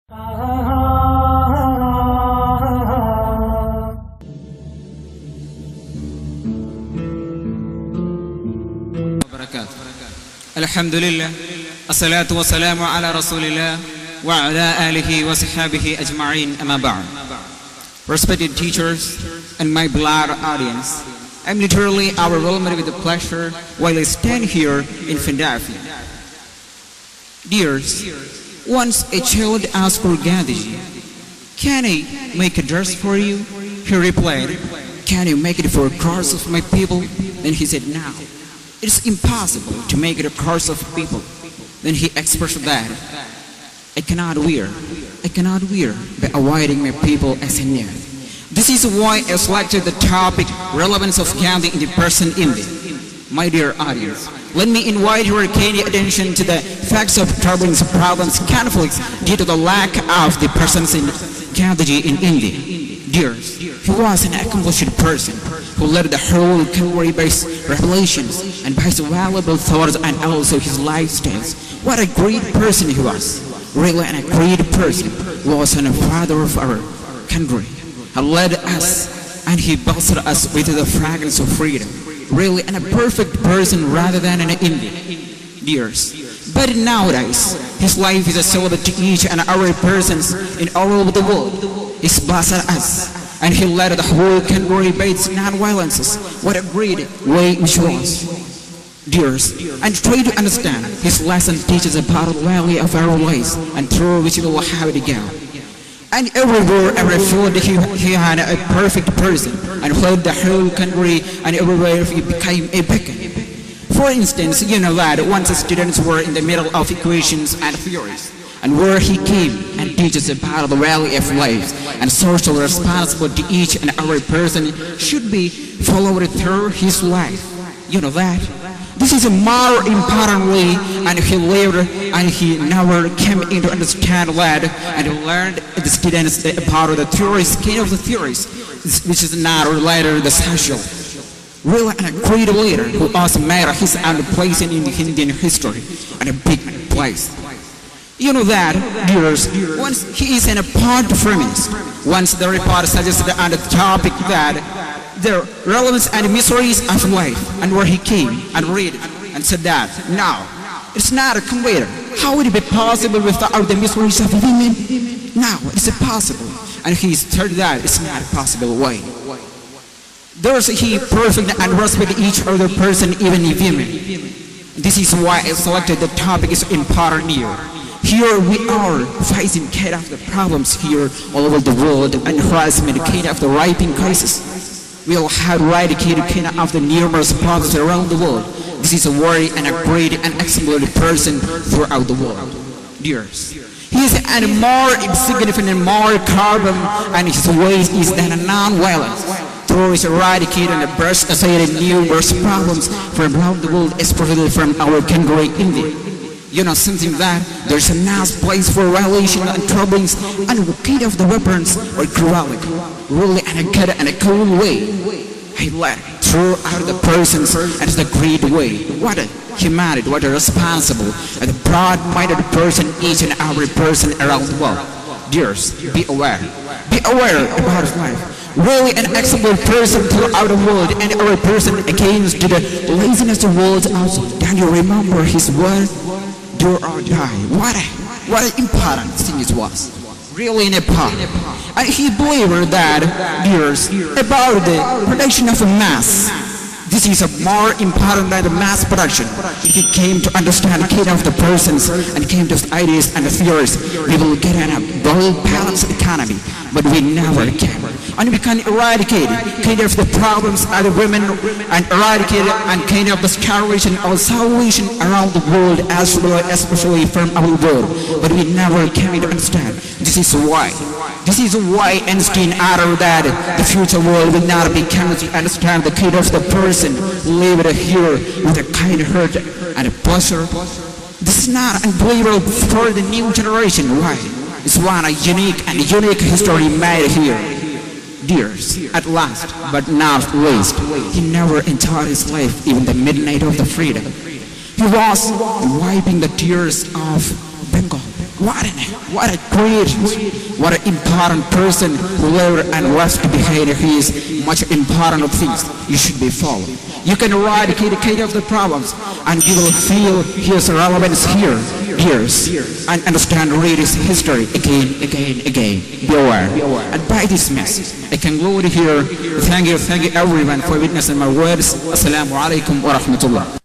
Alhamdulillah, assalatu wassalamu ala rasulillah wa ala alihi wa sahbihi ajma'in, amma ba'd. Respected teachers and my beloved audience, I'm literally overwhelmed with pleasure while I stand here in State Wafy. Dears, once a child asked for Gandhi, "Can I make a dress for you?" He replied, "Can you make it for a crowd of my people?" Then he said, "No. It's impossible to make it a course of people." Then he expressed that, I cannot wear by avoiding my people as a need." This is why I selected the topic Relevance of Gandi in the present India. My dear audience, let me invite your keen attention to the facts of turbulence, problems, conflicts due to the lack of the presence in Gandhi in India. Dears, he was an accomplished person who led the whole country by his revelations and by his valuable thoughts and also his lifestyles. What a great person he was. Really a great person. He was a father of our country. He led us and he blessed us with the fragrance of freedom. Really a perfect person rather than an Indian. Dears, but nowadays his life is a syllabus to each and every person in all over the world. He's blessed us and he led the whole country by its non-violences. What a great way which was. Dears, and try to understand his lesson teaches about the value of our lives and through which we will have it again. And everywhere, every field he had a perfect person and led the whole country, and everywhere he became a beacon. For instance, you know that once the students were in the middle of equations and theories, and where he came and teaches about the value of life and social responsibility to each and every person should be followed through his life. You know that? This is a more important way, and he lived and he never came into understand that and learned the students about the theories, kind of the theories, which is not related to the social. Really a great leader who also made his own place in Indian history and a big place. You know that, dears, once he is an apart feminist, once the report suggested on the topic that the relevance and miseries of life, and where he came and read and said that, no, it's not a computer. How would it be possible without the miseries of women? No, it's impossible. And he said that it's not a possible way. There's he perfect and respect each other person, even women. This is why I selected the topic is important here. Here we are facing kind of the problems here all over the world and harassment kind of the raping cases. We will have eradicated kind of the numerous problems around the world. This is a worry and a great and excellent person throughout the world. Dears, he is a more insignificant and more carbon, and his ways is than a non-violence. Through his eradicated and brush aside numerous problems from around the world, especially from our country, India. You know something that there's a nice place for violation and troubles and kind of the weapons or cruelty. Really in a good and a cool way. He led throughout the persons and it's a great way. What a humanity, what a responsible and a broad-minded person, each and every person around the world. Dears, be aware about his life. Really an excellent person throughout the world, and every person against the laziness of the world also. Then you remember his word, do or die. What an important thing it was. Really important. And he believed that, dears, about the production of a mass. This is more important than the mass production. If he came to understand kind of the persons and came to the ideas and the theories, we will get a well-balanced economy. But we never can. And we can eradicate kind of the problems of the women and eradicate and kind of the starvation or salvation around the world as well, especially from our world. But we never came to understand. This is why Einstein added that the future world will not be able to understand the kind of the person lived here with a kind heart and a pleasure. This is not unbelievable for the new generation. Why? It's one a unique history made here. Dears, at last, but not least, he never enjoyed his life even the midnight of the freedom. He was wiping the tears of Bengal. What a great, what an important person who lived and was behind his much important things you should be followed. You can eradicate of the problems and you will feel his relevance here and understand read his history again. Be aware. And by this message, I conclude here. Thank you everyone for witnessing my words. Assalamu alaikum wa rahmatullah.